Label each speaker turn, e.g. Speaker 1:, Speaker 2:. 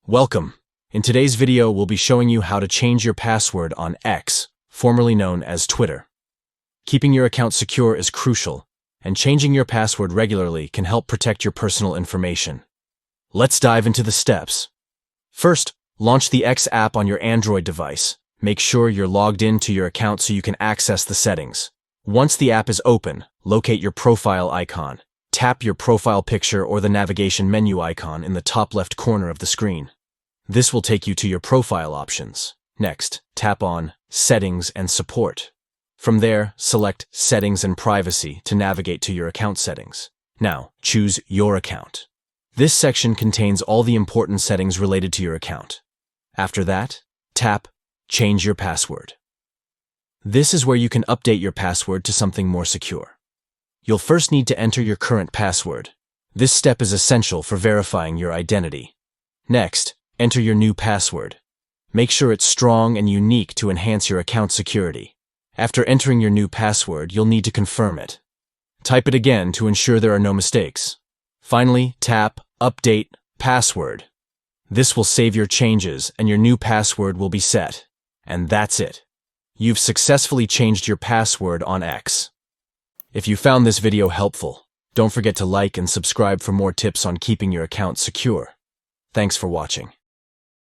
Speaker 1: Welcome. In today's video, we'll be showing you how to change your password on X, formerly known as Twitter. Keeping your account secure is crucial, and changing your password regularly can help protect your personal information. Let's dive into the steps. First, launch the X app on your Android device. Make sure you're logged into your account so you can access the settings. Once the app is open, locate your profile icon. Tap your profile picture or the navigation menu icon in the top left corner of the screen. This will take you to your profile options. Next, tap on Settings and Support. From there, select Settings and Privacy to navigate to your account settings. Now, choose Your Account. This section contains all the important settings related to your account. After that, tap Change Your Password. This is where you can update your password to something more secure. You'll first need to enter your current password. This step is essential for verifying your identity. Next, enter your new password. Make sure it's strong and unique to enhance your account security. After entering your new password, you'll need to confirm it. Type it again to ensure there are no mistakes. Finally, tap Update Password. This will save your changes and your new password will be set. And that's it. You've successfully changed your password on X. If you found this video helpful, don't forget to like and subscribe for more tips on keeping your account secure. Thanks for watching.